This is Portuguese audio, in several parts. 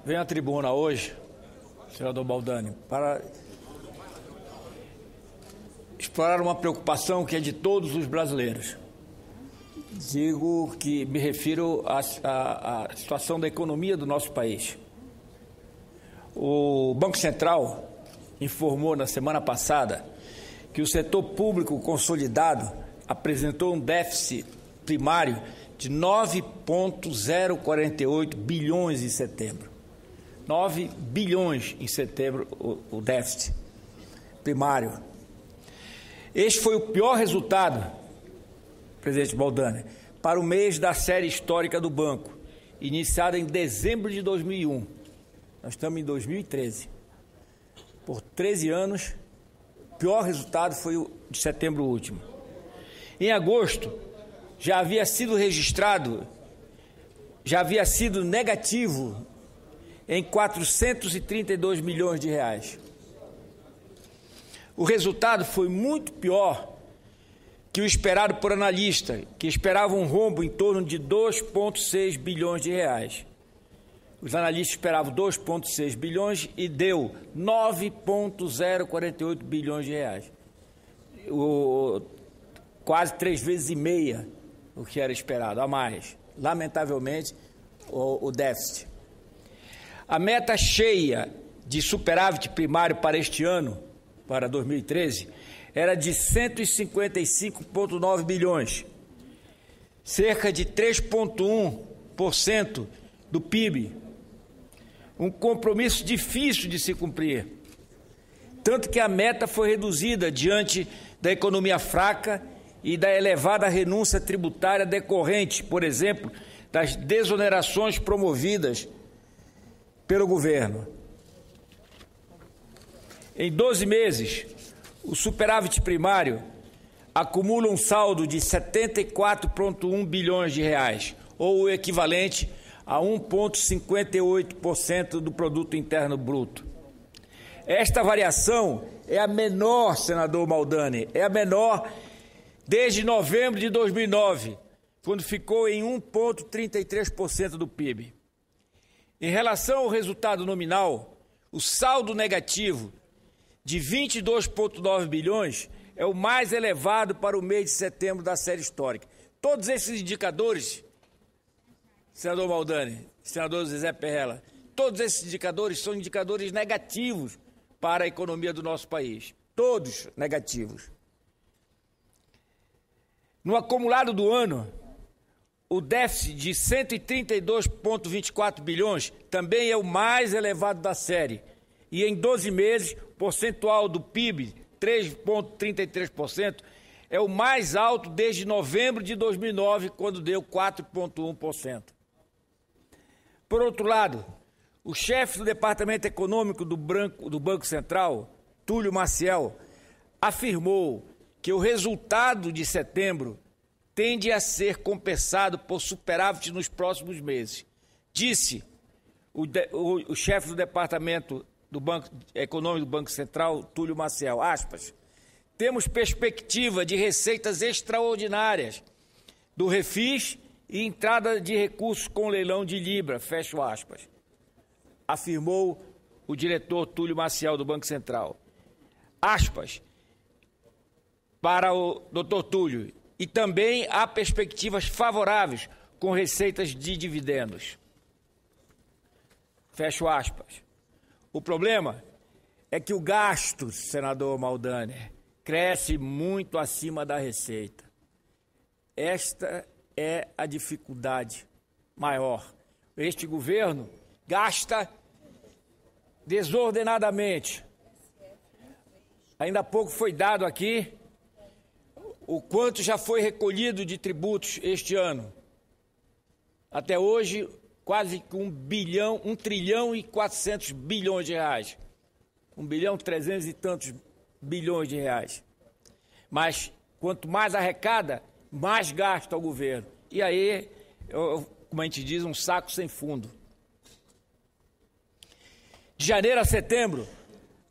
Venho à tribuna hoje, senador Baldani, para explorar uma preocupação que é de todos os brasileiros. Digo que me refiro à situação da economia do nosso país. O Banco Central informou na semana passada que o setor público consolidado apresentou um déficit primário de 9,048 bilhões em setembro. 9 bilhões em setembro o déficit primário. Este foi o pior resultado, presidente Baldani, para o mês da série histórica do banco, iniciada em dezembro de 2001. Nós estamos em 2013. Por 13 anos, o pior resultado foi o de setembro último. Em agosto, já havia sido negativo em 432 milhões de reais. O resultado foi muito pior que o esperado por analistas, que esperavam um rombo em torno de 2,6 bilhões de reais. Os analistas esperavam 2,6 bilhões e deu 9,048 bilhões de reais. Quase 3 vezes e meia o que era esperado, a mais. Lamentavelmente, o déficit. A meta cheia de superávit primário para este ano, para 2013, era de 155,9 bilhões, cerca de 3,1% do PIB. Um compromisso difícil de se cumprir. Tanto que a meta foi reduzida diante da economia fraca e da elevada renúncia tributária decorrente, por exemplo, das desonerações promovidas pelo governo. Em 12 meses, o superávit primário acumula um saldo de 74,1 bilhões de reais, ou o equivalente a 1,58% do produto interno bruto. Esta variação é a menor, senador Baldani, é a menor desde novembro de 2009, quando ficou em 1,33% do PIB. Em relação ao resultado nominal, o saldo negativo de 22,9 bilhões é o mais elevado para o mês de setembro da série histórica. Todos esses indicadores, senador Baldani, senador Zezé Perrella, todos esses indicadores são indicadores negativos para a economia do nosso país. Todos negativos. No acumulado do ano, o déficit de 132,24 bilhões também é o mais elevado da série. E em 12 meses, o percentual do PIB, 3,33%, é o mais alto desde novembro de 2009, quando deu 4,1%. Por outro lado, o chefe do Departamento Econômico do Banco Central, Túlio Maciel, afirmou que o resultado de setembro tende a ser compensado por superávit nos próximos meses. Disse o chefe do Departamento do Banco Econômico do Banco Central, Túlio Maciel, aspas, temos perspectiva de receitas extraordinárias do refis e entrada de recursos com leilão de Libra, fecho aspas, afirmou o diretor Túlio Maciel do Banco Central. Aspas, para o doutor Túlio, e também há perspectivas favoráveis com receitas de dividendos. Fecho aspas. O problema é que o gasto, senador Baldani, cresce muito acima da receita. Esta é a dificuldade maior. Este governo gasta desordenadamente. Ainda há pouco foi dado aqui o quanto já foi recolhido de tributos este ano. Até hoje, quase 1 trilhão e 400 bilhões de reais. 1 bilhão 300 e tantos bilhões de reais. Mas, quanto mais arrecada, mais gasta o governo. E aí, como a gente diz, um saco sem fundo. De janeiro a setembro,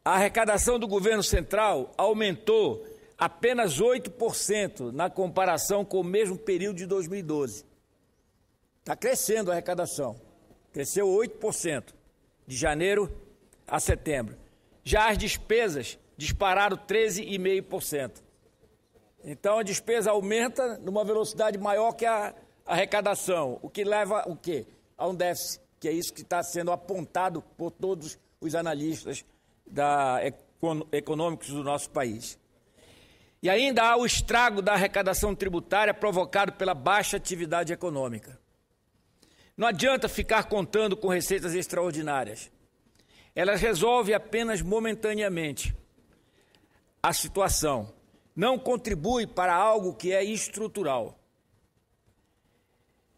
a arrecadação do governo central aumentou apenas 8% na comparação com o mesmo período de 2012. Está crescendo a arrecadação. cresceu 8%, de janeiro a setembro. Já as despesas dispararam 13,5%. Então a despesa aumenta numa velocidade maior que a arrecadação, o que leva o quê? A um déficit, que é isso que está sendo apontado por todos os analistas econômicos do nosso país. E ainda há o estrago da arrecadação tributária provocado pela baixa atividade econômica. Não adianta ficar contando com receitas extraordinárias. Elas resolvem apenas momentaneamente a situação. Não contribui para algo que é estrutural.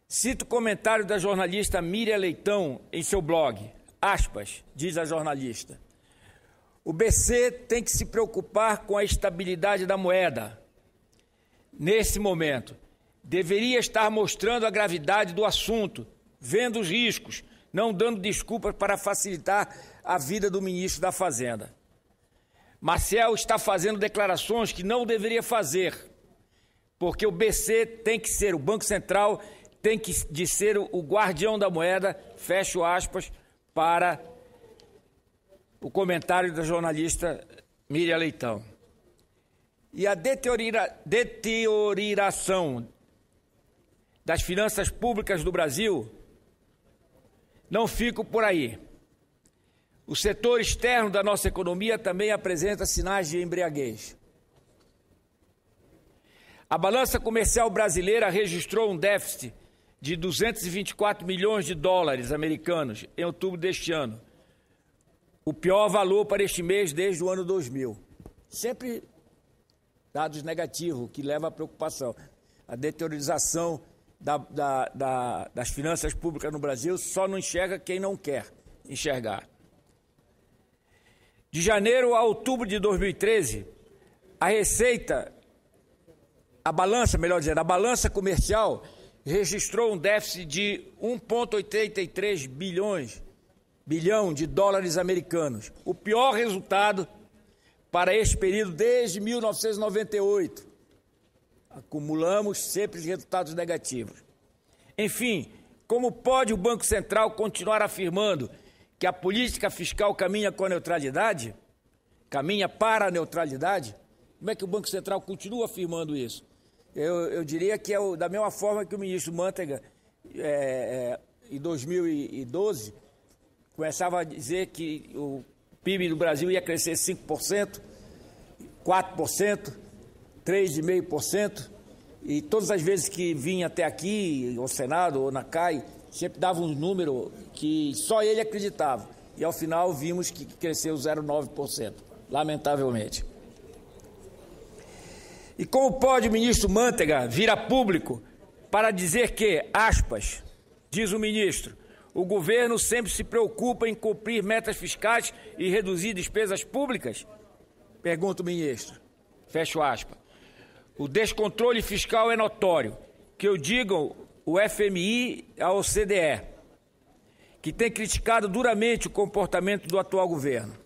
Cito o comentário da jornalista Miriam Leitão em seu blog. Aspas, diz a jornalista. O BC tem que se preocupar com a estabilidade da moeda. Nesse momento, deveria estar mostrando a gravidade do assunto, vendo os riscos, não dando desculpas para facilitar a vida do ministro da Fazenda. Maciel está fazendo declarações que não deveria fazer, porque o BC tem que ser, o Banco Central tem que ser o guardião da moeda, fecho aspas, para o comentário da jornalista Miriam Leitão. E a deterioração das finanças públicas do Brasil não fica por aí. O setor externo da nossa economia também apresenta sinais de embriaguez. A balança comercial brasileira registrou um déficit de 224 milhões de dólares americanos em outubro deste ano. O pior valor para este mês desde o ano 2000. Sempre dados negativos, que leva à preocupação. A deteriorização das finanças públicas no Brasil só não enxerga quem não quer enxergar. De janeiro a outubro de 2013, a balança comercial registrou um déficit de 1,83 bilhão de dólares americanos. O pior resultado para este período desde 1998. Acumulamos sempre resultados negativos. Enfim, como pode o Banco Central continuar afirmando que a política fiscal caminha com a neutralidade? Caminha para a neutralidade? Como é que o Banco Central continua afirmando isso? Eu diria que é da mesma forma que o ministro Mantega, em 2012, começava a dizer que o PIB do Brasil ia crescer 5%, 4%, 3,5%, e todas as vezes que vinha até aqui, ao Senado ou na CAI, sempre dava um número que só ele acreditava. E ao final vimos que cresceu 0,9%, lamentavelmente. E como pode o ministro Mantega vir a público para dizer que, aspas, diz o ministro, o governo sempre se preocupa em cumprir metas fiscais e reduzir despesas públicas? Pergunta o ministro. Fecho aspas. O descontrole fiscal é notório, que eu digo o FMI à OCDE, que tem criticado duramente o comportamento do atual governo.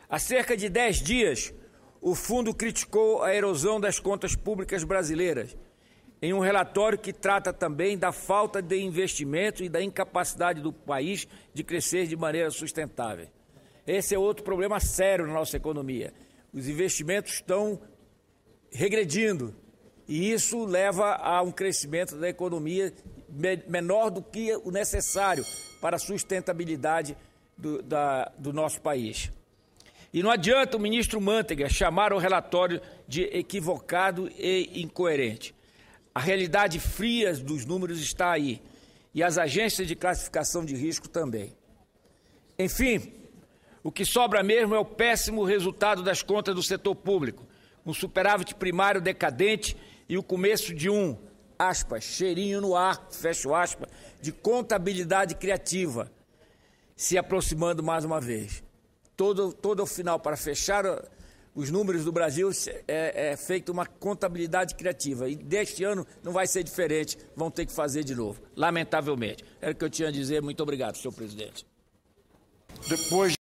Há cerca de 10 dias, o fundo criticou a erosão das contas públicas brasileiras, em um relatório que trata também da falta de investimento e da incapacidade do país de crescer de maneira sustentável. Esse é outro problema sério na nossa economia. Os investimentos estão regredindo e isso leva a um crescimento da economia menor do que o necessário para a sustentabilidade do nosso país. E não adianta o ministro Mantega chamar o relatório de equivocado e incoerente. A realidade fria dos números está aí, e as agências de classificação de risco também. Enfim, o que sobra mesmo é o péssimo resultado das contas do setor público, um superávit primário decadente e o começo de aspas, cheirinho no ar, fecho aspas, de contabilidade criativa, se aproximando mais uma vez. Todo o final, para fechar os números do Brasil, é feita uma contabilidade criativa. E deste ano não vai ser diferente, vão ter que fazer de novo, lamentavelmente. Era o que eu tinha a dizer. Muito obrigado, senhor presidente. Depois